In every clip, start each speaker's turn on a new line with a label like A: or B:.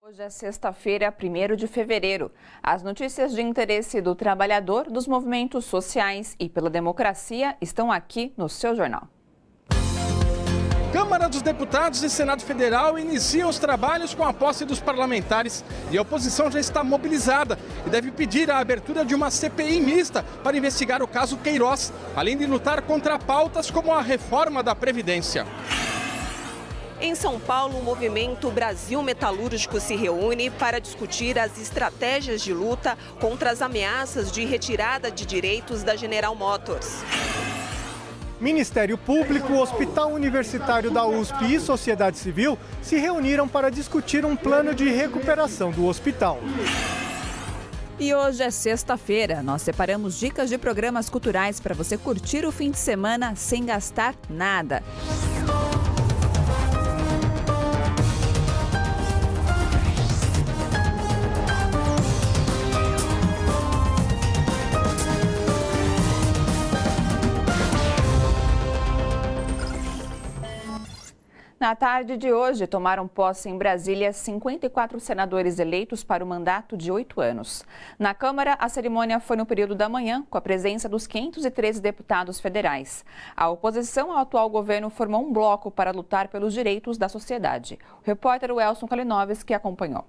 A: Hoje é sexta-feira, 1º de fevereiro. As notícias de interesse do trabalhador, dos movimentos sociais e pela democracia estão aqui no seu jornal.
B: Câmara dos Deputados e Senado Federal iniciam os trabalhos com a posse dos parlamentares e a oposição já está mobilizada e deve pedir a abertura de uma CPI mista para investigar o caso Queiroz, além de lutar contra pautas como a reforma da Previdência.
C: Em São Paulo, o movimento Brasil Metalúrgico se reúne para discutir as estratégias de luta contra as ameaças de retirada de direitos da General Motors.
D: Ministério Público, Hospital Universitário da USP e Sociedade Civil se reuniram para discutir um plano de recuperação do hospital.
A: E hoje é sexta-feira. Nós separamos dicas de programas culturais para você curtir o fim de semana sem gastar nada. Na tarde de hoje, tomaram posse em Brasília 54 senadores eleitos para o mandato de 8 anos. Na Câmara, a cerimônia foi no período da manhã, com a presença dos 513 deputados federais. A oposição ao atual governo formou um bloco para lutar pelos direitos da sociedade. O repórter Welson Kalinowski acompanhou.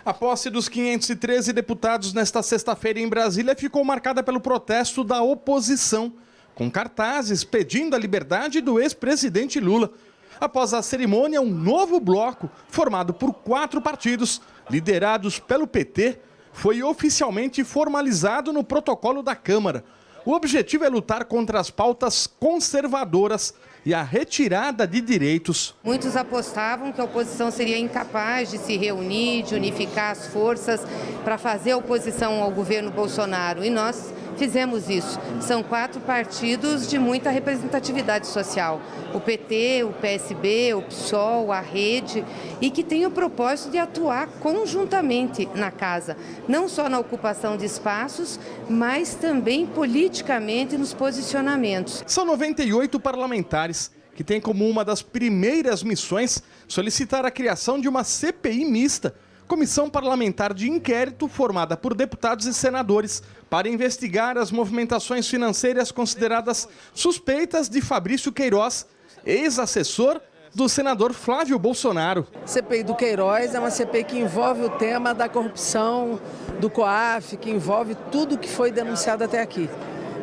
B: A posse dos 513 deputados nesta sexta-feira em Brasília ficou marcada pelo protesto da oposição, com cartazes pedindo a liberdade do ex-presidente Lula. Após a cerimônia, um novo bloco, formado por 4 partidos, liderados pelo PT, foi oficialmente formalizado no protocolo da Câmara. O objetivo é lutar contra as pautas conservadoras e a retirada de direitos.
E: Muitos apostavam que a oposição seria incapaz de se reunir, de unificar as forças para fazer oposição ao governo Bolsonaro. E nós fizemos isso. São 4 partidos de muita representatividade social. O PT, o PSB, o PSOL, a Rede, e que tem o propósito de atuar conjuntamente na casa, não só na ocupação de espaços, mas também politicamente nos posicionamentos.
B: São 98 parlamentares que têm como uma das primeiras missões solicitar a criação de uma CPI mista, Comissão Parlamentar de Inquérito formada por deputados e senadores para investigar as movimentações financeiras consideradas suspeitas de Fabrício Queiroz, ex-assessor do senador Flávio Bolsonaro.
F: A CPI do Queiroz é uma CPI que envolve o tema da corrupção, do COAF, que envolve tudo que foi denunciado até aqui.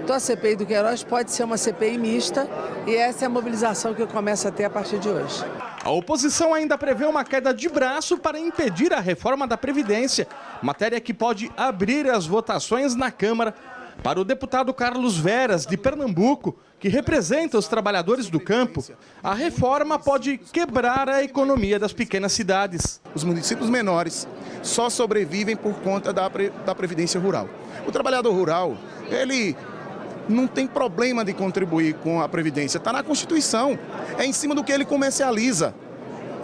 F: Então a CPI do Queiroz pode ser uma CPI mista e essa é a mobilização que eu começo a ter a partir de hoje.
B: A oposição ainda prevê uma queda de braço para impedir a reforma da Previdência, matéria que pode abrir as votações na Câmara. Para o deputado Carlos Veras, de Pernambuco, que representa os trabalhadores do campo, a reforma pode quebrar a economia das pequenas cidades.
G: Os municípios menores só sobrevivem por conta da Previdência Rural. O trabalhador rural, ele não tem problema de contribuir com a Previdência, está na Constituição, é em cima do que ele comercializa.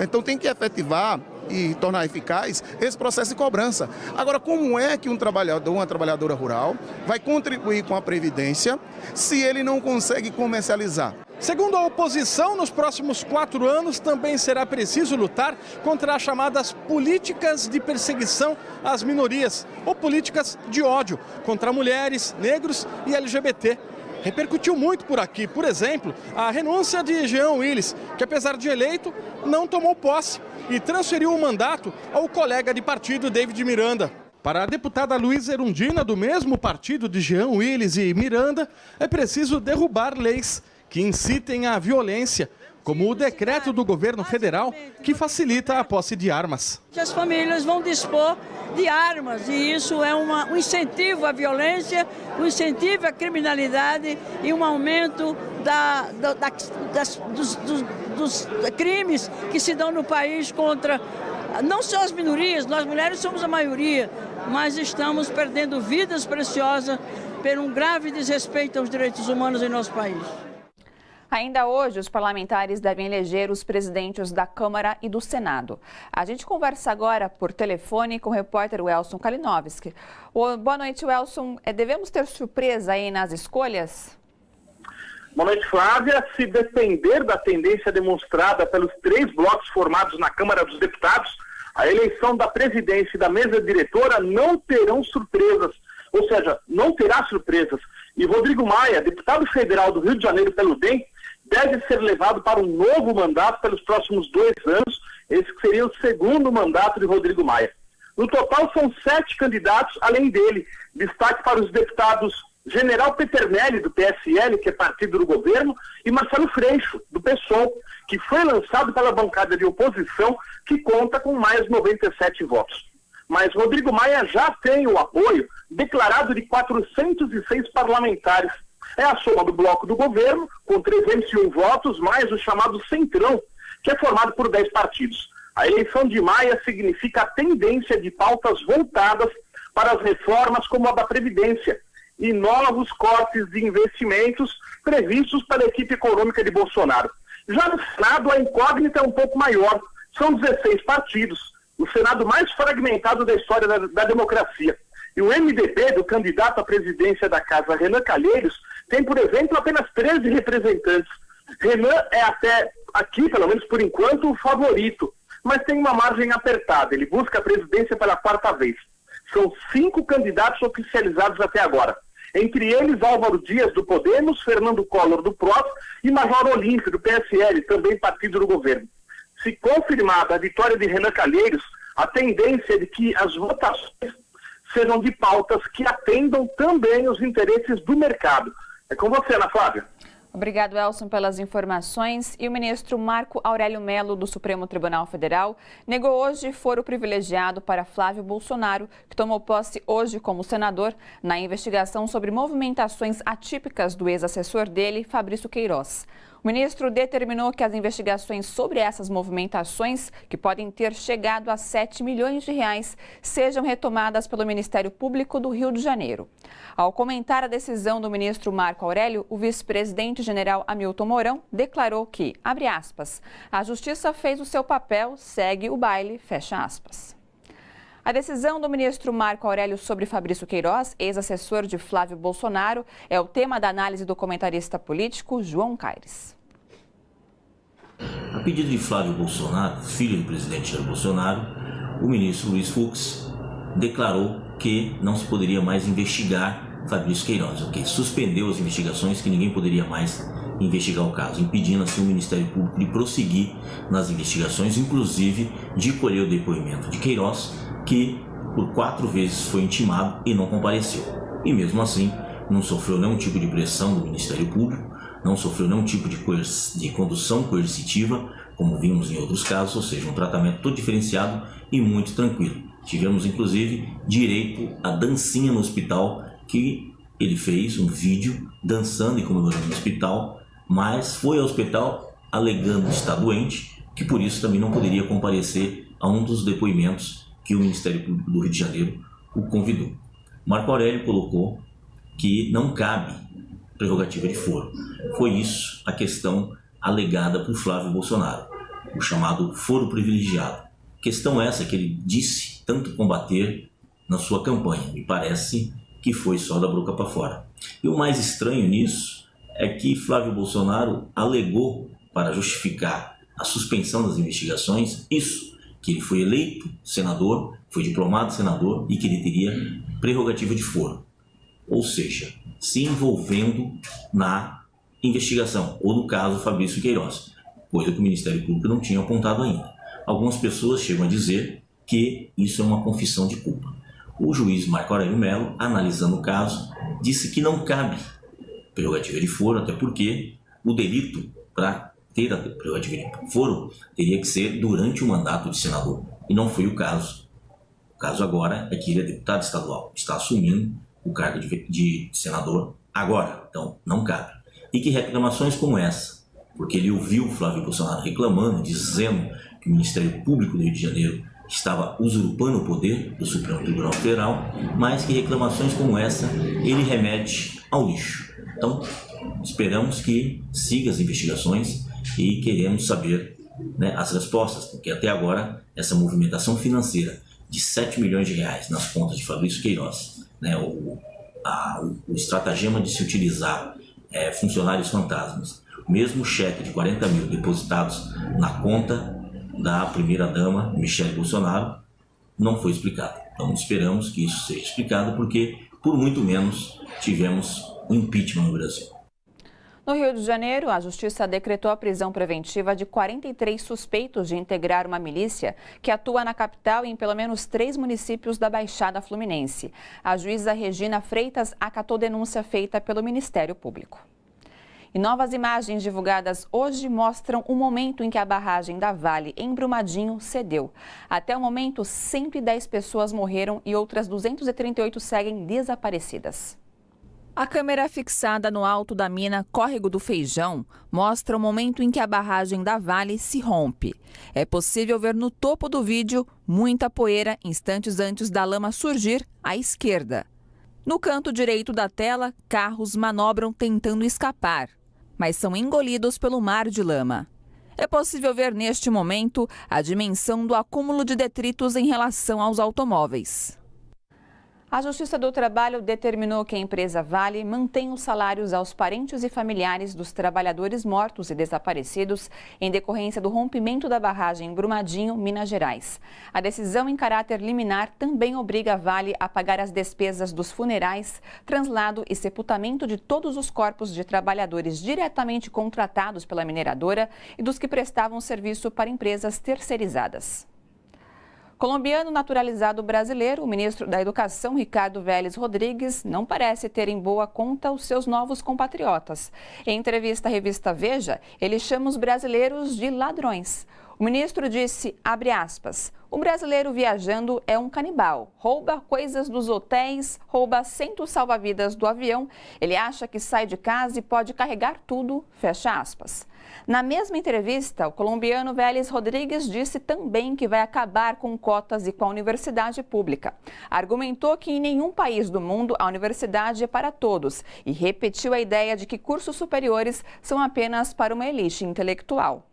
G: Então tem que efetivar e tornar eficaz esse processo de cobrança. Agora, como é que um trabalhador, uma trabalhadora rural vai contribuir com a Previdência se ele não consegue comercializar?
B: Segundo a oposição, nos próximos 4 anos também será preciso lutar contra as chamadas políticas de perseguição às minorias ou políticas de ódio contra mulheres, negros e LGBT. Repercutiu muito por aqui, por exemplo, a renúncia de Jean Willis, que apesar de eleito, não tomou posse e transferiu o mandato ao colega de partido David Miranda. Para a deputada Luísa Erundina, do mesmo partido de Jean Willis e Miranda, é preciso derrubar leis que incitem à violência, como o decreto do governo federal que facilita a posse de armas.
H: As famílias vão dispor de armas e isso é um incentivo à violência, um incentivo à criminalidade e um aumento dos crimes que se dão no país contra não só as minorias, nós mulheres somos a maioria, mas estamos perdendo vidas preciosas por um grave desrespeito aos direitos humanos em nosso país.
A: Ainda hoje, os parlamentares devem eleger os presidentes da Câmara e do Senado. A gente conversa agora por telefone com o repórter Welson Kalinowski. Boa noite, Welson. Devemos ter surpresa aí nas escolhas?
I: Boa noite, Flávia. Se depender da tendência demonstrada pelos 3 blocos formados na Câmara dos Deputados, a eleição da presidência e da mesa diretora não terão surpresas, ou seja, não terá surpresas. E Rodrigo Maia, deputado federal do Rio de Janeiro pelo DEM, deve ser levado para um novo mandato pelos próximos 2 anos, esse que seria o segundo mandato de Rodrigo Maia. No total são 7 candidatos, além dele. Destaque para os deputados General Peternelli, do PSL, que é partido do governo, e Marcelo Freixo, do PSOL, que foi lançado pela bancada de oposição, que conta com mais 97 votos. Mas Rodrigo Maia já tem o apoio declarado de 406 parlamentares. É a soma do bloco do governo, com 301 votos, mais o chamado Centrão, que é formado por 10 partidos. A eleição de Maia significa a tendência de pautas voltadas para as reformas como a da Previdência e novos cortes de investimentos previstos pela equipe econômica de Bolsonaro. Já no Senado, a incógnita é um pouco maior. São 16 partidos, o Senado mais fragmentado da história da democracia. E o MDB, do candidato à presidência da Casa, Renan Calheiros, tem, por exemplo, apenas 13 representantes. Renan é até aqui, pelo menos por enquanto, o favorito, mas tem uma margem apertada. Ele busca a presidência pela 4ª vez. São 5 candidatos oficializados até agora. Entre eles, Álvaro Dias, do Podemos, Fernando Collor, do PROS, e Major Olímpio, do PSL, também partido do governo. Se confirmada a vitória de Renan Calheiros, a tendência é de que as votações sejam de pautas que atendam também os interesses do mercado. É com você, Ana Flávia.
A: Obrigado, Elson, pelas informações. E o ministro Marco Aurélio Mello, do Supremo Tribunal Federal, negou hoje foro privilegiado para Flávio Bolsonaro, que tomou posse hoje como senador na investigação sobre movimentações atípicas do ex-assessor dele, Fabrício Queiroz. O ministro determinou que as investigações sobre essas movimentações, que podem ter chegado a 7 milhões de reais, sejam retomadas pelo Ministério Público do Rio de Janeiro. Ao comentar a decisão do ministro Marco Aurélio, o vice-presidente-general Hamilton Mourão declarou que, abre aspas, a justiça fez o seu papel, segue o baile, fecha aspas. A decisão do ministro Marco Aurélio sobre Fabrício Queiroz, ex-assessor de Flávio Bolsonaro, é o tema da análise do comentarista político João Caires.
J: A pedido de Flávio Bolsonaro, filho do presidente Jair Bolsonaro, o ministro Luiz Fux declarou que não se poderia mais investigar Fabrício Queiroz, o que suspendeu as investigações, que ninguém poderia mais investigar o caso, impedindo assim o Ministério Público de prosseguir nas investigações, inclusive de colher o depoimento de Queiroz, que por 4 vezes foi intimado e não compareceu. E mesmo assim, não sofreu nenhum tipo de pressão do Ministério Público, não sofreu nenhum tipo de condução coercitiva, como vimos em outros casos, ou seja, um tratamento todo diferenciado e muito tranquilo. Tivemos, inclusive, direito à dancinha no hospital, que ele fez um vídeo dançando e comemorando no hospital, mas foi ao hospital alegando estar doente, que por isso também não poderia comparecer a um dos depoimentos que o Ministério Público do Rio de Janeiro o convidou. Marco Aurélio colocou que não cabe prerrogativa de foro. Foi isso a questão alegada por Flávio Bolsonaro, o chamado foro privilegiado. Questão essa que ele disse tanto combater na sua campanha. Me parece que foi só da boca para fora. E o mais estranho nisso é que Flávio Bolsonaro alegou, para justificar a suspensão das investigações, isso, que ele foi eleito senador, foi diplomado senador e que ele teria prerrogativa de foro. Ou seja, se envolvendo na investigação, ou no caso Fabrício Queiroz, coisa que o Ministério Público não tinha apontado ainda. Algumas pessoas chegam a dizer que isso é uma confissão de culpa. O juiz Marco Aurélio Mello, analisando o caso, disse que não cabe prerrogativa de foro, até porque o delito para ter a prerrogativa de foro teria que ser durante o mandato de senador, e não foi o caso. O caso agora é que ele é deputado estadual, está assumindo o cargo de senador agora, então não cabe. E que reclamações como essa, porque ele ouviu o Flávio Bolsonaro reclamando, dizendo que o Ministério Público do Rio de Janeiro estava usurpando o poder do Supremo Tribunal Federal, mas que reclamações como essa ele remete ao lixo. Então, esperamos que siga as investigações e queremos saber, né, as respostas, porque até agora essa movimentação financeira de 7 milhões de reais nas contas de Fabrício Queiroz, né, o estratagema de se utilizar funcionários fantasmas, mesmo cheque de 40 mil depositados na conta da primeira-dama, Michele Bolsonaro, não foi explicado. Então esperamos que isso seja explicado, porque por muito menos tivemos um impeachment no Brasil.
A: No Rio de Janeiro, a Justiça decretou a prisão preventiva de 43 suspeitos de integrar uma milícia que atua na capital e em pelo menos 3 municípios da Baixada Fluminense. A juíza Regina Freitas acatou denúncia feita pelo Ministério Público. E novas imagens divulgadas hoje mostram o momento em que a barragem da Vale, em Brumadinho, cedeu. Até o momento, 110 pessoas morreram e outras 238 seguem desaparecidas. A câmera fixada no alto da mina Córrego do Feijão mostra o momento em que a barragem da Vale se rompe. É possível ver no topo do vídeo muita poeira instantes antes da lama surgir à esquerda. No canto direito da tela, carros manobram tentando escapar, mas são engolidos pelo mar de lama. É possível ver neste momento a dimensão do acúmulo de detritos em relação aos automóveis. A Justiça do Trabalho determinou que a empresa Vale mantenha os salários aos parentes e familiares dos trabalhadores mortos e desaparecidos em decorrência do rompimento da barragem em Brumadinho, Minas Gerais. A decisão em caráter liminar também obriga a Vale a pagar as despesas dos funerais, translado e sepultamento de todos os corpos de trabalhadores diretamente contratados pela mineradora e dos que prestavam serviço para empresas terceirizadas. Colombiano naturalizado brasileiro, o ministro da Educação, Ricardo Vélez Rodrigues, não parece ter em boa conta os seus novos compatriotas. Em entrevista à revista Veja, ele chama os brasileiros de ladrões. O ministro disse, abre aspas, o brasileiro viajando é um canibal, rouba coisas dos hotéis, rouba assentos salva-vidas do avião, ele acha que sai de casa e pode carregar tudo, fecha aspas. Na mesma entrevista, o colombiano Vélez Rodrigues disse também que vai acabar com cotas e com a universidade pública. Argumentou que em nenhum país do mundo a universidade é para todos e repetiu a ideia de que cursos superiores são apenas para uma elite intelectual.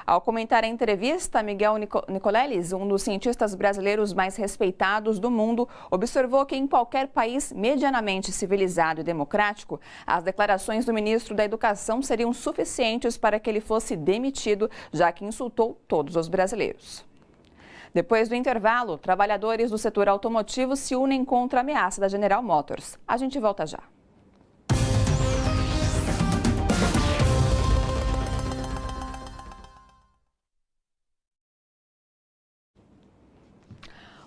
A: Ao comentar a entrevista, Miguel Nicoleles, um dos cientistas brasileiros mais respeitados do mundo, observou que em qualquer país medianamente civilizado e democrático, as declarações do ministro da Educação seriam suficientes para que ele fosse demitido, já que insultou todos os brasileiros. Depois do intervalo, trabalhadores do setor automotivo se unem contra a ameaça da General Motors. A gente volta já.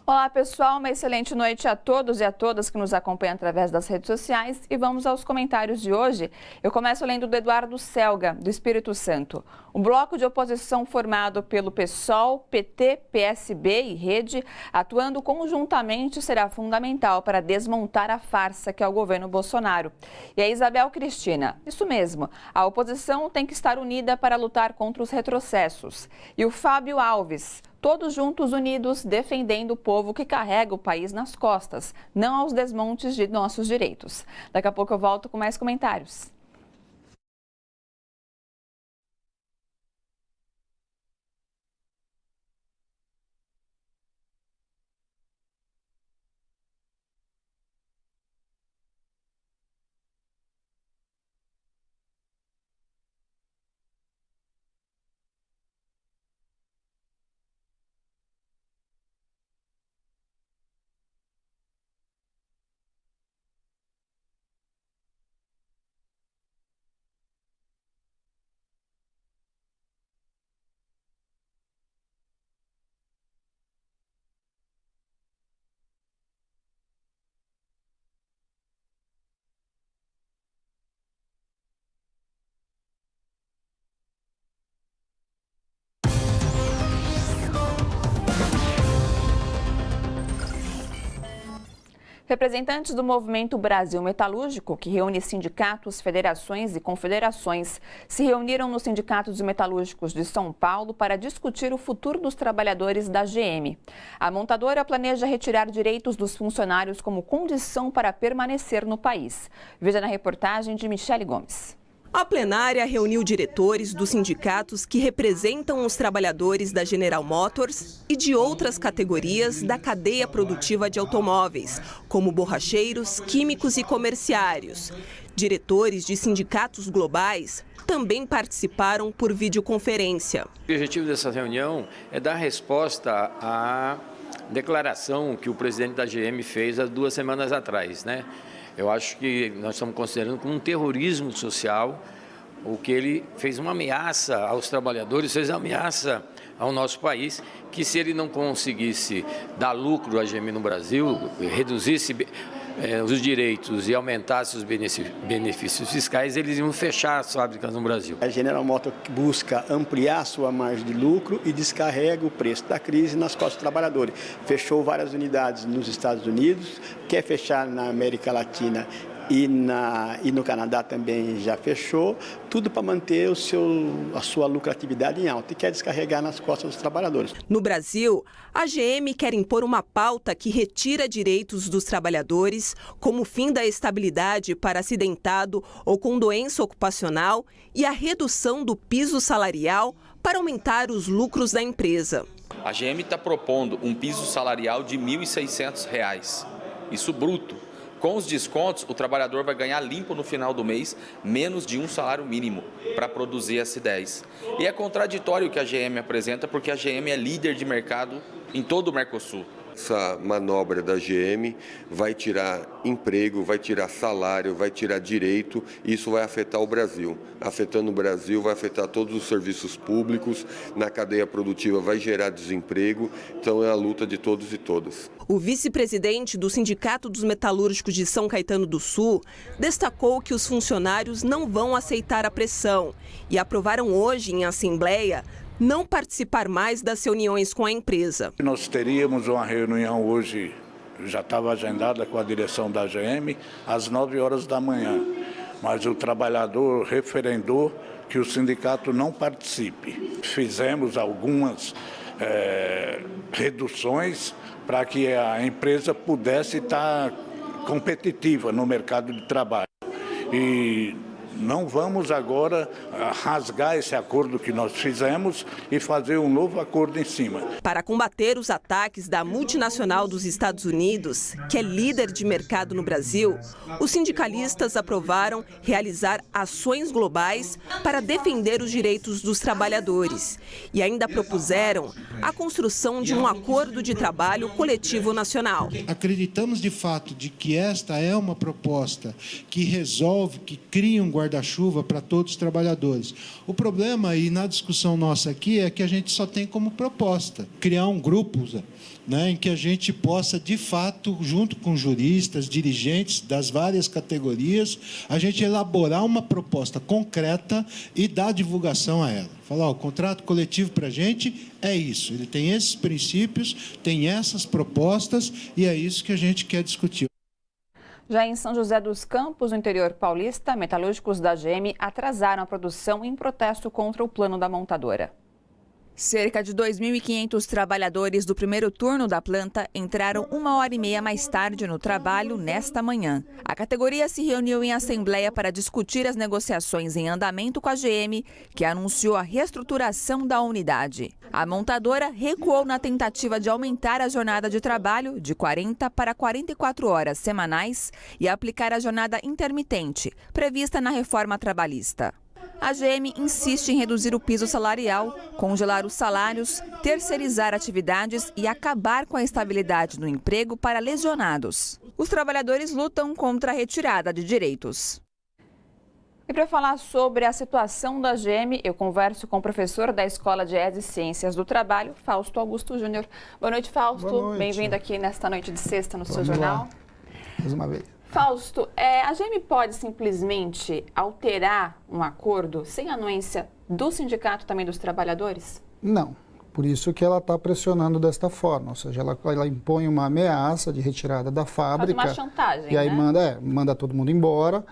A: Olá pessoal, uma excelente noite a todos e a todas que nos acompanham através das redes sociais e vamos aos comentários de hoje. Eu começo lendo do Eduardo Selga, do Espírito Santo. O bloco de oposição formado pelo PSOL, PT, PSB e Rede, atuando conjuntamente, será fundamental para desmontar a farsa que é o governo Bolsonaro. E a Isabel Cristina, isso mesmo, a oposição tem que estar unida para lutar contra os retrocessos. E o Fábio Alves, todos juntos unidos, defendendo o povo que carrega o país nas costas, não aos desmontes de nossos direitos. Daqui a pouco eu volto com mais comentários. Representantes do Movimento Brasil Metalúrgico, que reúne sindicatos, federações e confederações, se reuniram no Sindicato dos Metalúrgicos de São Paulo para discutir o futuro dos trabalhadores da GM. A montadora planeja retirar direitos dos funcionários como condição para permanecer no país. Veja na reportagem de Michele Gomes.
C: A plenária reuniu diretores dos sindicatos que representam os trabalhadores da General Motors e de outras categorias da cadeia produtiva de automóveis, como borracheiros, químicos e comerciários. Diretores de sindicatos globais também participaram por videoconferência.
K: O objetivo dessa reunião é dar resposta à declaração que o presidente da GM fez há 2 semanas atrás, né? Eu acho que nós estamos considerando como um terrorismo social o que ele fez uma ameaça aos trabalhadores, fez uma ameaça ao nosso país, que se ele não conseguisse dar lucro à GM no Brasil, reduzisse os direitos e aumentasse os benefícios fiscais, eles iam fechar as fábricas no Brasil.
L: A General Motors busca ampliar sua margem de lucro e descarrega o preço da crise nas costas dos trabalhadores. Fechou várias unidades nos Estados Unidos, quer fechar na América Latina e no Canadá também já fechou, tudo para manter a sua lucratividade em alta e quer descarregar nas costas dos trabalhadores.
C: No Brasil, a GM quer impor uma pauta que retira direitos dos trabalhadores, como o fim da estabilidade para acidentado ou com doença ocupacional e a redução do piso salarial para aumentar os lucros da empresa.
M: A GM está propondo um piso salarial de R$ 1.600, isso bruto. Com os descontos, o trabalhador vai ganhar limpo no final do mês menos de um salário mínimo para produzir S10. E é contraditório o que a GM apresenta, porque a GM é líder de mercado em todo o Mercosul.
N: Essa manobra da GM vai tirar emprego, vai tirar salário, vai tirar direito, e isso vai afetar o Brasil. Afetando o Brasil, vai afetar todos os serviços públicos, na cadeia produtiva vai gerar desemprego, então é a luta de todos e todas.
C: O vice-presidente do Sindicato dos Metalúrgicos de São Caetano do Sul destacou que os funcionários não vão aceitar a pressão e aprovaram hoje em assembleia não participar mais das reuniões com a empresa.
O: Nós teríamos uma reunião hoje, já estava agendada com a direção da GM, às 9 horas da manhã, mas o trabalhador referendou que o sindicato não participe. Fizemos algumas reduções para que a empresa pudesse estar competitiva no mercado de trabalho. E não vamos agora rasgar esse acordo que nós fizemos e fazer um novo acordo em cima.
C: Para combater os ataques da multinacional dos Estados Unidos, que é líder de mercado no Brasil, os sindicalistas aprovaram realizar ações globais para defender os direitos dos trabalhadores e ainda propuseram a construção de um acordo de trabalho coletivo nacional.
P: Acreditamos de fato de que esta é uma proposta que resolve, que cria um guarda-chuva para todos os trabalhadores. O problema aí na discussão nossa aqui é que a gente só tem como proposta criar um grupo, né, em que a gente possa, de fato, junto com juristas, dirigentes das várias categorias, a gente elaborar uma proposta concreta e dar divulgação a ela. Falar, ó, o contrato coletivo para a gente é isso, ele tem esses princípios, tem essas propostas e é isso que a gente quer discutir.
A: Já em São José dos Campos, no interior paulista, metalúrgicos da GM atrasaram a produção em protesto contra o plano da montadora. Cerca de 2.500 trabalhadores do primeiro turno da planta entraram 1h30 mais tarde no trabalho nesta manhã. A categoria se reuniu em assembleia para discutir as negociações em andamento com a GM, que anunciou a reestruturação da unidade. A montadora recuou na tentativa de aumentar a jornada de trabalho de 40 para 44 horas semanais e aplicar a jornada intermitente, prevista na reforma trabalhista. A GM insiste em reduzir o piso salarial, congelar os salários, terceirizar atividades e acabar com a estabilidade no emprego para lesionados. Os trabalhadores lutam contra a retirada de direitos. E para falar sobre a situação da GM, eu converso com o professor da Escola de Eds e Ciências do Trabalho, Fausto Augusto Júnior. Boa noite, Fausto. Bem-vindo aqui nesta noite de sexta no seu jornal.
Q: Mais uma vez.
A: Fausto, a GM pode simplesmente alterar um acordo sem anuência do sindicato também dos trabalhadores?
Q: Não. Por isso que ela está pressionando desta forma, ou seja, ela impõe uma ameaça de retirada da fábrica.
A: Faz uma chantagem,
Q: e aí
A: né?
Q: manda todo mundo embora.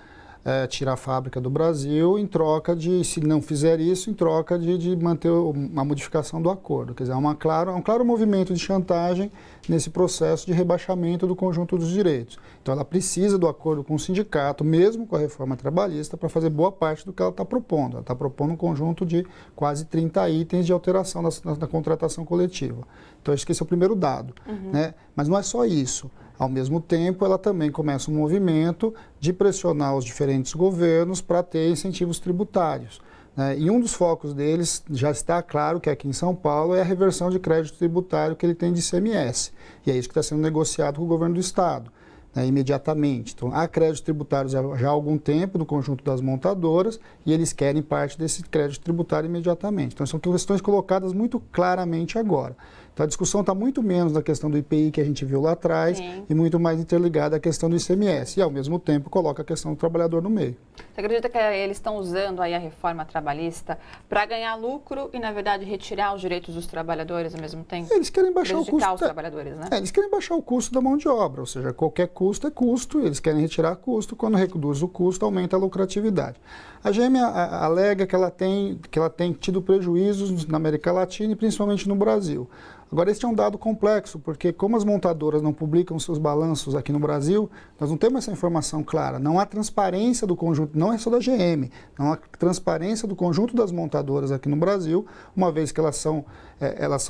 Q: tirar a fábrica do Brasil em troca de, se não fizer isso, em troca de manter uma modificação do acordo. Quer dizer, é um claro movimento de chantagem nesse processo de rebaixamento do conjunto dos direitos. Então ela precisa do acordo com o sindicato, mesmo com a reforma trabalhista, para fazer boa parte do que ela está propondo. Ela está propondo um conjunto de quase 30 itens de alteração da contratação coletiva. Então acho que esse é o primeiro dado. Né? Mas não é só isso. Ao mesmo tempo, ela também começa um movimento de pressionar os diferentes governos para ter incentivos tributários. Né? E um dos focos deles, já está claro que aqui em São Paulo, é a reversão de crédito tributário que ele tem de ICMS. E é isso que está sendo negociado com o governo do Estado, né, imediatamente. Então, há créditos tributários já há algum tempo no conjunto das montadoras e eles querem parte desse crédito tributário imediatamente. Então, são questões colocadas muito claramente agora. Então, a discussão está muito menos na questão do IPI que a gente viu lá atrás e muito mais interligada à questão do ICMS. E, ao mesmo tempo, coloca a questão do trabalhador no meio.
A: Você acredita que eles estão usando aí a reforma trabalhista para ganhar lucro e, na verdade, retirar os direitos dos trabalhadores ao mesmo tempo?
Q: Eles querem baixar o custo.
A: Os trabalhadores, né?
Q: Eles querem baixar o custo da mão de obra, ou seja, qualquer custo é custo, eles querem retirar custo, quando reduz o custo, aumenta a lucratividade. A GM alega que ela tem tido prejuízos na América Latina e principalmente no Brasil. Agora, este é um dado complexo, porque como as montadoras não publicam seus balanços aqui no Brasil, nós não temos essa informação clara. Não há transparência do conjunto, não é só da GM, não há transparência do conjunto das montadoras aqui no Brasil, uma vez que elas são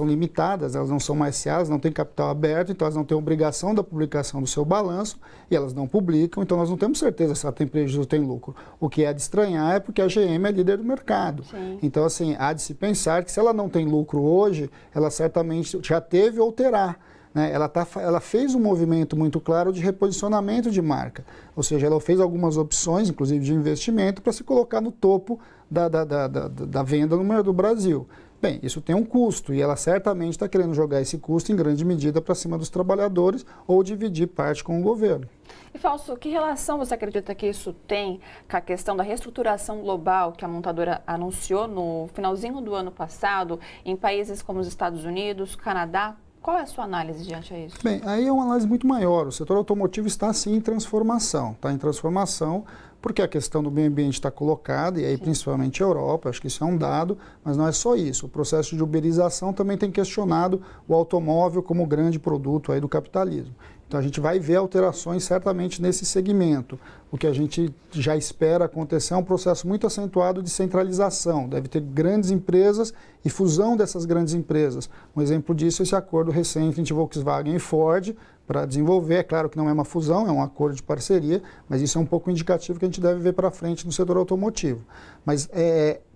Q: limitadas, elas não são mais SEAs, não têm capital aberto, então elas não têm obrigação da publicação do seu balanço e elas não publicam, então nós não temos certeza se ela tem prejuízo ou tem lucro. O que é de estranhar é porque a GM é líder do mercado. Sim. Então, assim, há de se pensar que se ela não tem lucro hoje, ela certamente já teve ou terá. Né? Ela fez um movimento muito claro de reposicionamento de marca, ou seja, ela fez algumas opções, inclusive de investimento, para se colocar no topo da venda no mercado do Brasil. Bem, isso tem um custo e ela certamente está querendo jogar esse custo em grande medida para cima dos trabalhadores ou dividir parte com o governo.
A: E Fausto, que relação você acredita que isso tem com a questão da reestruturação global que a montadora anunciou no finalzinho do ano passado em países como os Estados Unidos, Canadá? Qual é a sua análise diante a isso?
Q: Bem, aí é uma análise muito maior. O setor automotivo está sim em transformação. Está em transformação porque a questão do meio ambiente está colocada, e aí principalmente a Europa, acho que isso é um dado, mas não é só isso. O processo de uberização também tem questionado o automóvel como grande produto aí do capitalismo. Então a gente vai ver alterações certamente nesse segmento. O que a gente já espera acontecer é um processo muito acentuado de centralização. Deve ter grandes empresas e fusão dessas grandes empresas. Um exemplo disso é esse acordo recente entre Volkswagen e Ford para desenvolver. É claro que não é uma fusão, é um acordo de parceria, mas isso é um pouco indicativo que a gente deve ver para frente no setor automotivo. Mas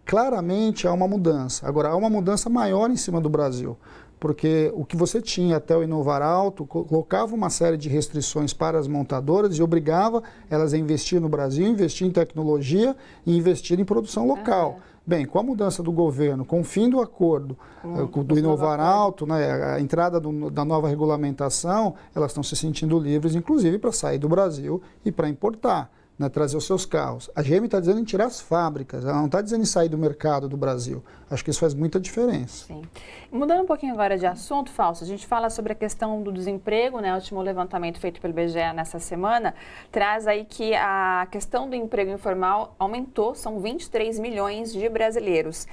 Q: claramente há uma mudança. Agora, há uma mudança maior em cima do Brasil. Porque o que você tinha até o Inovar Alto colocava uma série de restrições para as montadoras e obrigava elas a investir no Brasil, investir em tecnologia e investir em produção local. Bem, com a mudança do governo, com o fim do acordo do Inovar Alto, né, a entrada da nova regulamentação, elas estão se sentindo livres, inclusive, para sair do Brasil e para importar. Né, trazer os seus carros. A GM está dizendo em tirar as fábricas, ela não está dizendo em sair do mercado do Brasil. Acho que isso faz muita diferença.
A: Sim. Mudando um pouquinho agora de assunto, Fausto, a gente fala sobre a questão do desemprego, né? O último levantamento feito pelo IBGE nessa semana traz aí que a questão do emprego informal aumentou, são 23 milhões de brasileiros.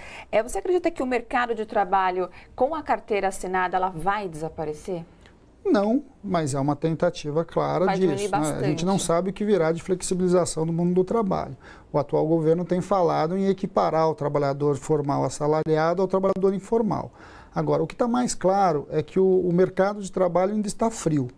A: Você acredita que o mercado de trabalho com a carteira assinada ela vai desaparecer?
Q: Não, mas é uma tentativa clara disso. Né? A gente não sabe o que virá de flexibilização do mundo do trabalho. O atual governo tem falado em equiparar o trabalhador formal assalariado ao trabalhador informal. Agora, o que está mais claro é que o mercado de trabalho ainda está frio.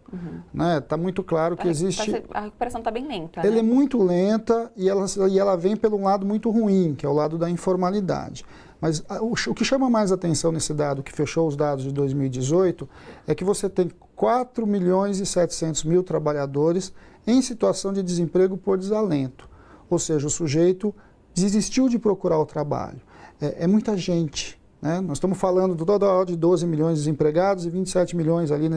Q: Está muito claro que existe...
A: A recuperação está bem lenta.
Q: Ela é muito lenta e ela vem pelo lado muito ruim, que é o lado da informalidade. Mas o que chama mais atenção nesse dado, que fechou os dados de 2018, é que você tem 4 milhões e 700 mil trabalhadores em situação de desemprego por desalento. Ou seja, o sujeito desistiu de procurar o trabalho. É muita gente. Né? Nós estamos falando de 12 milhões de desempregados e 27 milhões ali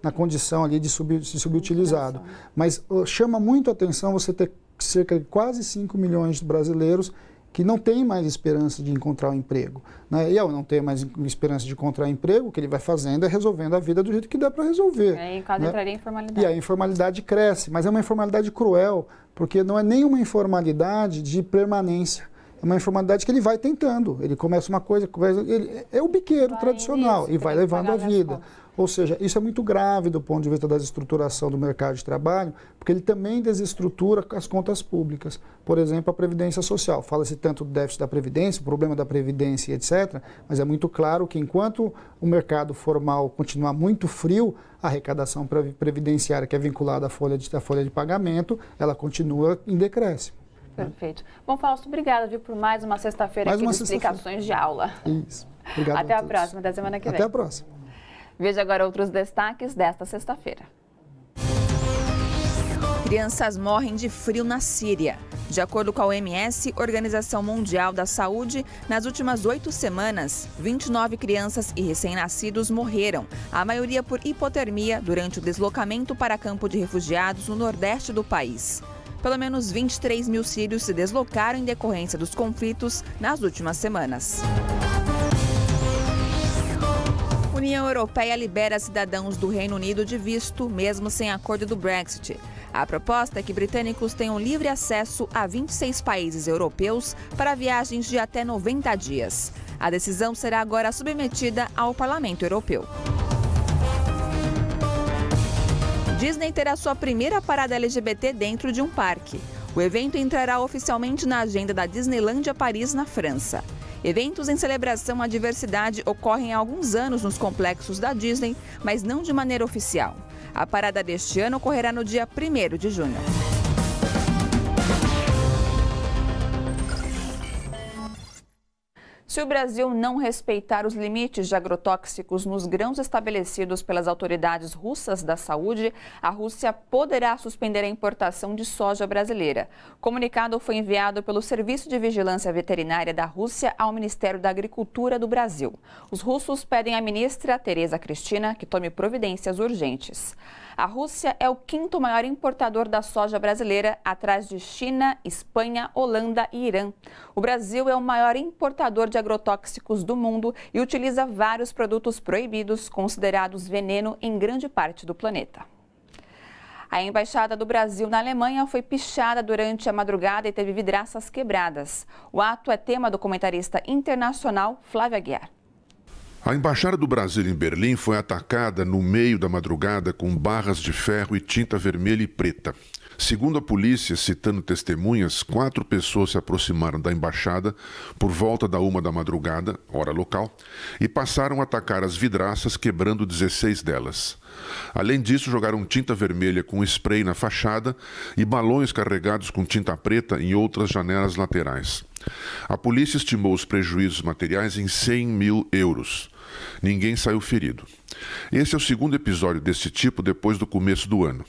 Q: na condição ali de se subutilizado. Mas chama muito a atenção você ter cerca de quase 5 milhões de brasileiros que não tem mais esperança de encontrar um emprego. Né? E ao não ter mais esperança de encontrar um emprego, o que ele vai fazendo é resolvendo a vida do jeito que dá para resolver.
A: Aí, em caso,
Q: né?
A: entraria em informalidade.
Q: E a informalidade cresce, mas é uma informalidade cruel, porque não é nenhuma informalidade de permanência. É uma informalidade que ele vai tentando. Ele começa uma coisa, ele é o biqueiro tradicional e vai levando a vida. Ou seja, isso é muito grave do ponto de vista da desestruturação do mercado de trabalho, porque ele também desestrutura as contas públicas. Por exemplo, a Previdência Social. Fala-se tanto do déficit da Previdência, o problema da Previdência, etc., mas é muito claro que enquanto o mercado formal continuar muito frio, a arrecadação previdenciária, que é vinculada à folha de pagamento, ela continua em decréscimo.
A: Perfeito. Bom, Fausto, obrigada, viu, por mais uma sexta-feira aqui de explicações de aula.
Q: Isso. Obrigado.
A: Até a próxima, da semana que vem.
Q: Até a próxima.
A: Veja agora outros destaques desta sexta-feira. Crianças morrem de frio na Síria. De acordo com a OMS, Organização Mundial da Saúde, nas últimas 8 semanas, 29 crianças e recém-nascidos morreram, a maioria por hipotermia, durante o deslocamento para campo de refugiados no nordeste do país. Pelo menos 23 mil sírios se deslocaram em decorrência dos conflitos nas últimas semanas. União Europeia libera cidadãos do Reino Unido de visto, mesmo sem acordo do Brexit. A proposta é que britânicos tenham livre acesso a 26 países europeus para viagens de até 90 dias. A decisão será agora submetida ao Parlamento Europeu. Disney terá sua primeira parada LGBT dentro de um parque. O evento entrará oficialmente na agenda da Disneylândia Paris, na França. Eventos em celebração à diversidade ocorrem há alguns anos nos complexos da Disney, mas não de maneira oficial. A parada deste ano ocorrerá no dia 1º de junho. Se o Brasil não respeitar os limites de agrotóxicos nos grãos estabelecidos pelas autoridades russas da saúde, a Rússia poderá suspender a importação de soja brasileira. O comunicado foi enviado pelo Serviço de Vigilância Veterinária da Rússia ao Ministério da Agricultura do Brasil. Os russos pedem à ministra Tereza Cristina que tome providências urgentes. A Rússia é o 5º maior importador da soja brasileira, atrás de China, Espanha, Holanda e Irã. O Brasil é o maior importador de agrotóxicos do mundo e utiliza vários produtos proibidos, considerados veneno em grande parte do planeta. A Embaixada do Brasil na Alemanha foi pichada durante a madrugada e teve vidraças quebradas. O ato é tema do comentarista internacional Flávio Aguiar.
R: A Embaixada do Brasil em Berlim foi atacada no meio da madrugada com barras de ferro e tinta vermelha e preta. Segundo a polícia, citando testemunhas, 4 pessoas se aproximaram da embaixada por volta da 1 da madrugada, hora local, e passaram a atacar as vidraças, quebrando 16 delas. Além disso, jogaram tinta vermelha com spray na fachada e balões carregados com tinta preta em outras janelas laterais. A polícia estimou os prejuízos materiais em 100 mil euros. Ninguém saiu ferido. Esse é o segundo episódio desse tipo depois do começo do ano.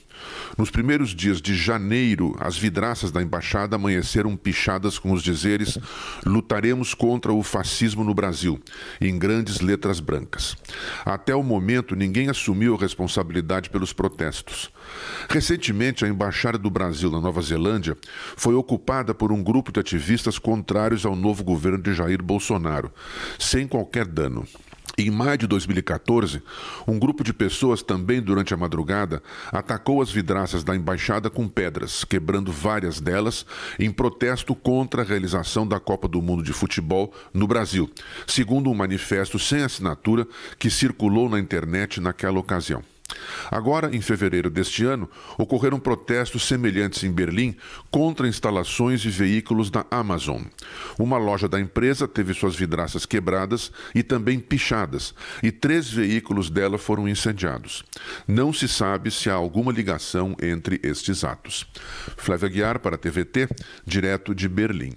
R: Nos primeiros dias de janeiro, as vidraças da embaixada amanheceram pichadas com os dizeres "Lutaremos contra o fascismo no Brasil", em grandes letras brancas. Até o momento, ninguém assumiu a responsabilidade pelos protestos. Recentemente, a Embaixada do Brasil na Nova Zelândia foi ocupada por um grupo de ativistas contrários ao novo governo de Jair Bolsonaro, sem qualquer dano. Em maio de 2014, um grupo de pessoas, também durante a madrugada, atacou as vidraças da embaixada com pedras, quebrando várias delas, em protesto contra a realização da Copa do Mundo de Futebol no Brasil, segundo um manifesto sem assinatura que circulou na internet naquela ocasião. Agora, em fevereiro deste ano, ocorreram protestos semelhantes em Berlim contra instalações e veículos da Amazon. Uma loja da empresa teve suas vidraças quebradas e também pichadas, e 3 veículos dela foram incendiados. Não se sabe se há alguma ligação entre estes atos. Flávio Aguiar para a TVT, direto de Berlim.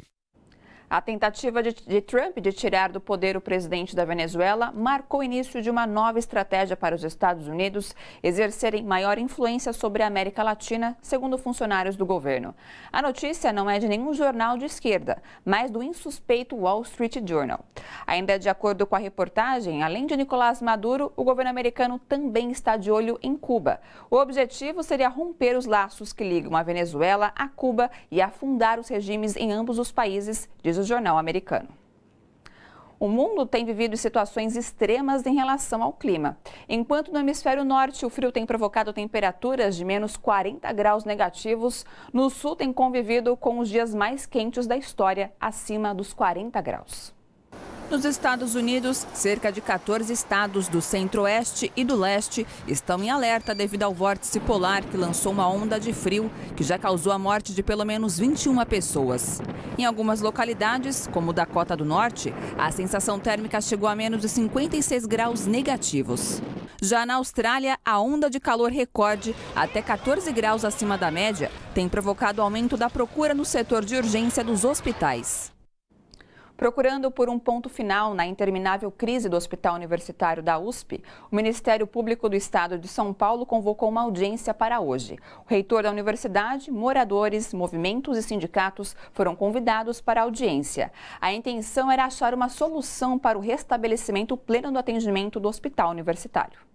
A: A tentativa de Trump de tirar do poder o presidente da Venezuela marcou o início de uma nova estratégia para os Estados Unidos exercerem maior influência sobre a América Latina, segundo funcionários do governo. A notícia não é de nenhum jornal de esquerda, mas do insuspeito Wall Street Journal. Ainda de acordo com a reportagem, além de Nicolás Maduro, o governo americano também está de olho em Cuba. O objetivo seria romper os laços que ligam a Venezuela a Cuba e afundar os regimes em ambos os países, diz o jornal americano. O mundo tem vivido situações extremas em relação ao clima. Enquanto no hemisfério norte o frio tem provocado temperaturas de menos 40 graus negativos, no sul tem convivido com os dias mais quentes da história, acima dos 40 graus. Nos Estados Unidos, cerca de 14 estados do centro-oeste e do leste estão em alerta devido ao vórtice polar que lançou uma onda de frio que já causou a morte de pelo menos 21 pessoas. Em algumas localidades, como Dakota do Norte, a sensação térmica chegou a menos de 56 graus negativos. Já na Austrália, a onda de calor recorde, até 14 graus acima da média, tem provocado aumento da procura no setor de urgência dos hospitais. Procurando por um ponto final na interminável crise do Hospital Universitário da USP, o Ministério Público do Estado de São Paulo convocou uma audiência para hoje. O reitor da universidade, moradores, movimentos e sindicatos foram convidados para a audiência. A intenção era achar uma solução para o restabelecimento pleno do atendimento do Hospital Universitário.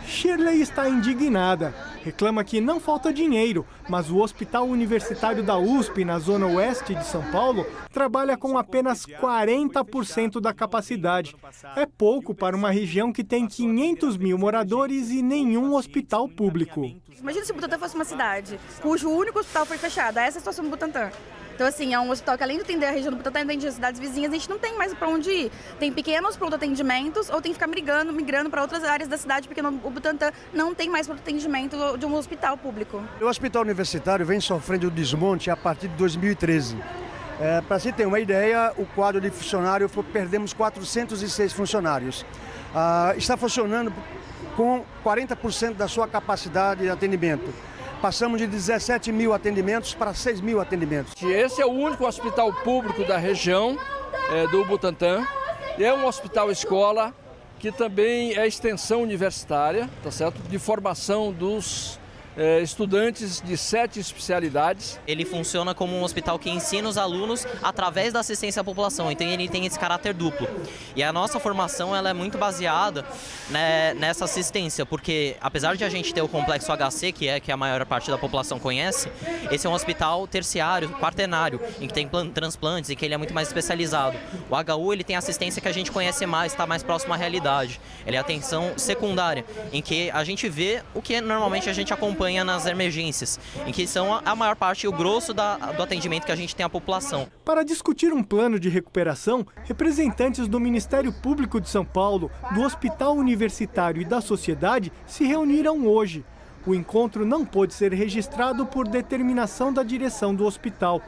D: Shirley está indignada. Reclama que não falta dinheiro, mas o Hospital Universitário da USP, na zona oeste de São Paulo, trabalha com apenas 40% da capacidade. É pouco para uma região que tem 500 mil moradores e nenhum hospital público.
S: Imagina se o Butantã fosse uma cidade cujo único hospital foi fechado. Essa é a situação do Butantã. Então, assim, é um hospital que além de atender a região do Butantã, atende as cidades vizinhas, a gente não tem mais para onde ir. Tem pequenos pronto-atendimentos ou tem que ficar migrando para outras áreas da cidade, porque o Butantã não tem mais pronto-atendimento de um hospital público.
T: O hospital universitário vem sofrendo desmonte a partir de 2013. Para se ter uma ideia, o quadro de funcionário, perdemos 406 funcionários. Está funcionando com 40% da sua capacidade de atendimento. Passamos de 17 mil atendimentos para 6 mil atendimentos.
U: Esse é o único hospital público da região do Butantã. É um hospital escola que também é extensão universitária, tá certo? De formação dos estudantes de 7 especialidades.
V: Ele funciona como um hospital que ensina os alunos através da assistência à população, então ele tem esse caráter duplo. E a nossa formação ela é muito baseada, né, nessa assistência, porque apesar de a gente ter o complexo HC, que a maior parte da população conhece, esse é um hospital terciário, quaternário, em que tem transplantes, em que ele é muito mais especializado. O HU ele tem assistência que a gente conhece mais, está mais próximo à realidade. Ele é atenção secundária, em que a gente vê o que normalmente a gente acompanha nas emergências, em que são a maior parte e o grosso do atendimento que a gente tem à população.
D: Para discutir um plano de recuperação, representantes do Ministério Público de São Paulo, do Hospital Universitário e da sociedade se reuniram hoje. O encontro não pôde ser registrado por determinação da direção do hospital.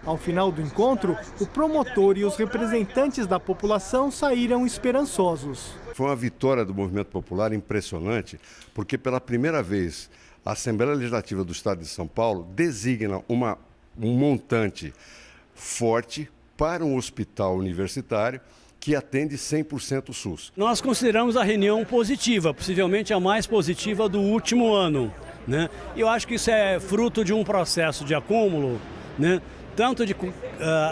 D: Ao final do encontro, o promotor e os representantes da população saíram esperançosos.
W: Foi uma vitória do movimento popular impressionante, porque pela primeira vez a Assembleia Legislativa do Estado de São Paulo designa um montante forte para um hospital universitário que atende 100% o SUS.
X: Nós consideramos a reunião positiva, possivelmente a mais positiva do último ano, né? Eu acho que isso é fruto de um processo de acúmulo, né? Tanto de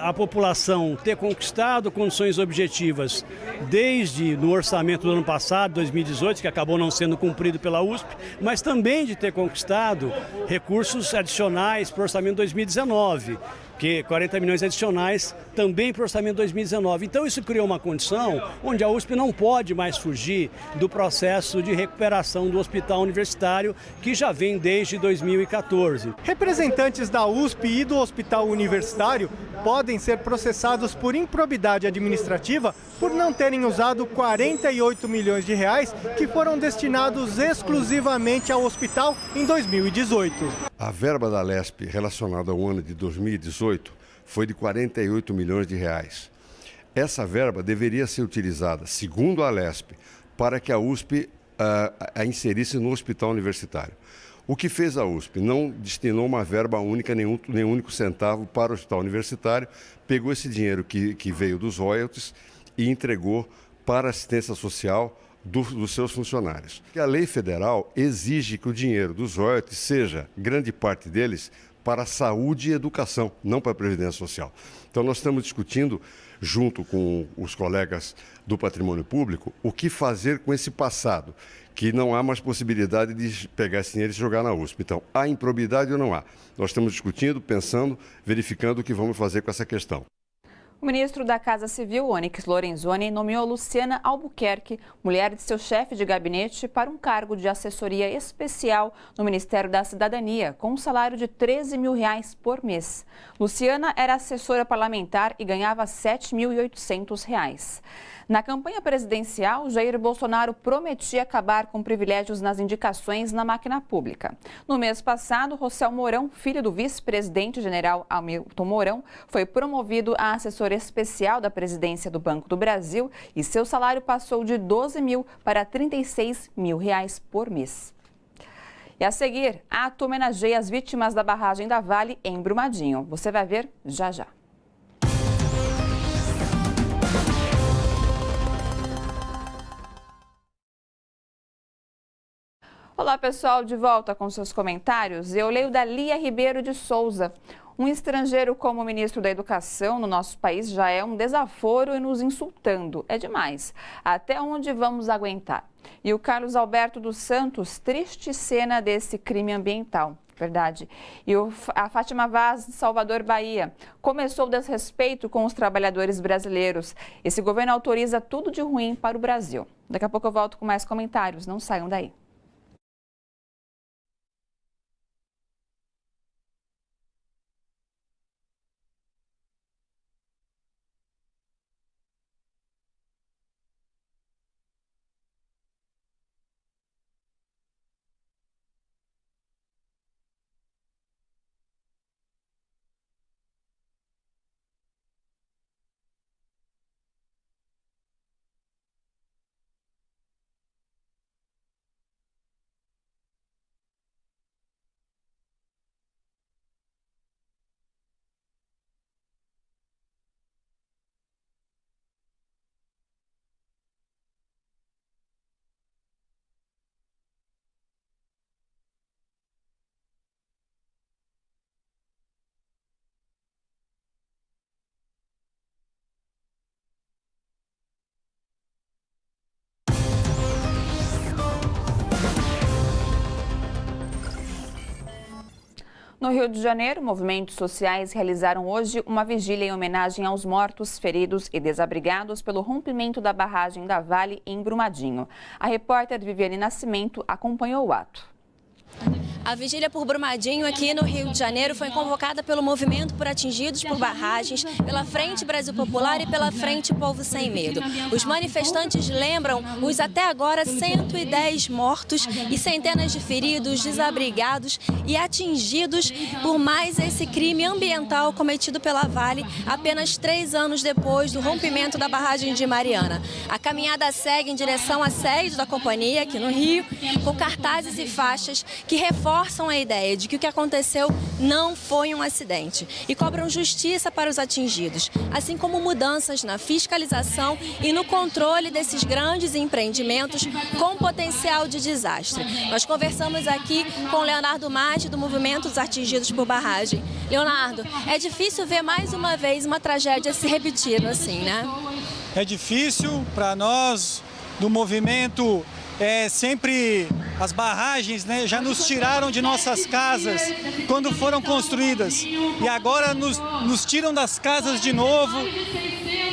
X: a população ter conquistado condições objetivas desde no orçamento do ano passado, 2018, que acabou não sendo cumprido pela USP, mas também de ter conquistado recursos adicionais para o orçamento 2019, que 40 milhões adicionais também para o orçamento 2019. Então isso criou uma condição onde a USP não pode mais fugir do processo de recuperação do hospital universitário, que já vem desde 2014.
D: Representantes da USP e do hospital universitário podem ser processados por improbidade administrativa por não terem usado 48 milhões de reais que foram destinados exclusivamente ao hospital em 2018.
W: A verba da Alesp relacionada ao ano de 2018 foi de 48 milhões de reais. Essa verba deveria ser utilizada, segundo a Alesp, para que a USP a inserisse no hospital universitário. O que fez a USP? Não destinou uma verba única, nenhum único centavo para o hospital universitário, pegou esse dinheiro que veio dos royalties e entregou para a assistência social dos seus funcionários. A lei federal exige que o dinheiro dos royalties seja, grande parte deles, para a saúde e educação, não para a previdência social. Então nós estamos discutindo, junto com os colegas do patrimônio público, o que fazer com esse passado, que não há mais possibilidade de pegar esse dinheiro e jogar na USP. Então, há improbidade ou não há? Nós estamos discutindo, pensando, verificando o que vamos fazer com essa questão.
A: O ministro da Casa Civil, Onyx Lorenzoni, nomeou Luciana Albuquerque, mulher de seu chefe de gabinete, para um cargo de assessoria especial no Ministério da Cidadania, com um salário de R$ 13 mil por mês. Luciana era assessora parlamentar e ganhava R$ 7.800. Na campanha presidencial, Jair Bolsonaro prometia acabar com privilégios nas indicações na máquina pública. No mês passado, Rossel Mourão, filho do vice-presidente general Hamilton Mourão, foi promovido a assessor especial da presidência do Banco do Brasil e seu salário passou de R$ 12 mil para R$ 36 mil por mês. E a seguir, ato homenageia as vítimas da barragem da Vale em Brumadinho. Você vai ver já já. Olá pessoal, de volta com seus comentários. Eu leio da Lia Ribeiro de Souza. Um estrangeiro como ministro da Educação no nosso país já é um desaforo e nos insultando. É demais. Até onde vamos aguentar? E o Carlos Alberto dos Santos, triste cena desse crime ambiental. Verdade. E a Fátima Vaz, de Salvador, Bahia. Começou o desrespeito com os trabalhadores brasileiros. Esse governo autoriza tudo de ruim para o Brasil. Daqui a pouco eu volto com mais comentários. Não saiam daí. No Rio de Janeiro, movimentos sociais realizaram hoje uma vigília em homenagem aos mortos, feridos e desabrigados pelo rompimento da barragem da Vale em Brumadinho. A repórter Viviane Nascimento acompanhou o ato.
B: A vigília por Brumadinho aqui no Rio de Janeiro foi convocada pelo Movimento por Atingidos por Barragens, pela Frente Brasil Popular e pela Frente Povo Sem Medo. Os manifestantes lembram os até agora 110 mortos e centenas de feridos, desabrigados e atingidos por mais esse crime ambiental cometido pela Vale apenas 3 anos depois do rompimento da barragem de Mariana. A caminhada segue em direção à sede da companhia aqui no Rio, com cartazes e faixas que reforçam a ideia de que o que aconteceu não foi um acidente e cobram justiça para os atingidos, assim como mudanças na fiscalização e no controle desses grandes empreendimentos com potencial de desastre. Nós conversamos aqui com Leonardo Maggi, do Movimento dos Atingidos por Barragem. Leonardo, é difícil ver mais uma vez uma tragédia se repetindo assim, né?
E: É difícil para nós do movimento. Sempre as barragens, né, já nos tiraram de nossas casas quando foram construídas e agora nos tiram das casas de novo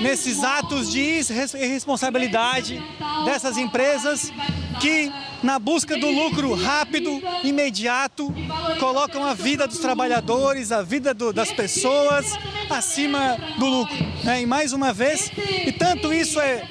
E: nesses atos de irresponsabilidade dessas empresas que, na busca do lucro rápido, imediato, colocam a vida dos trabalhadores, a vida das pessoas acima do lucro. E mais uma vez, e tanto isso é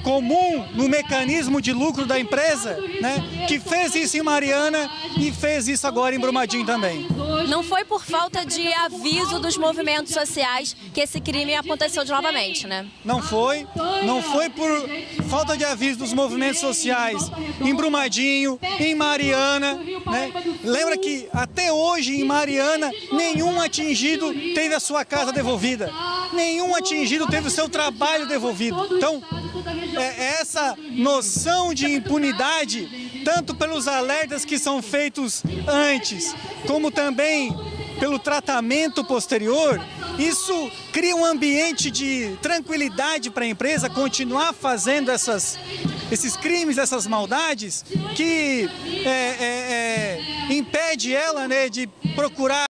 E: comum no mecanismo de lucro da empresa, né, que fez isso em Mariana e fez isso agora em Brumadinho também.
B: Não foi por falta de aviso dos movimentos sociais que esse crime aconteceu novamente, né?
E: Não foi por falta de aviso dos movimentos sociais em Brumadinho, em Mariana, né? Lembra que até hoje em Mariana nenhum atingido teve a sua casa devolvida, nenhum atingido teve o seu trabalho devolvido. Então, essa noção de impunidade, tanto pelos alertas que são feitos antes, como também pelo tratamento posterior, isso cria um ambiente de tranquilidade para a empresa continuar fazendo esses crimes, essas maldades, que impede ela, né, de procurar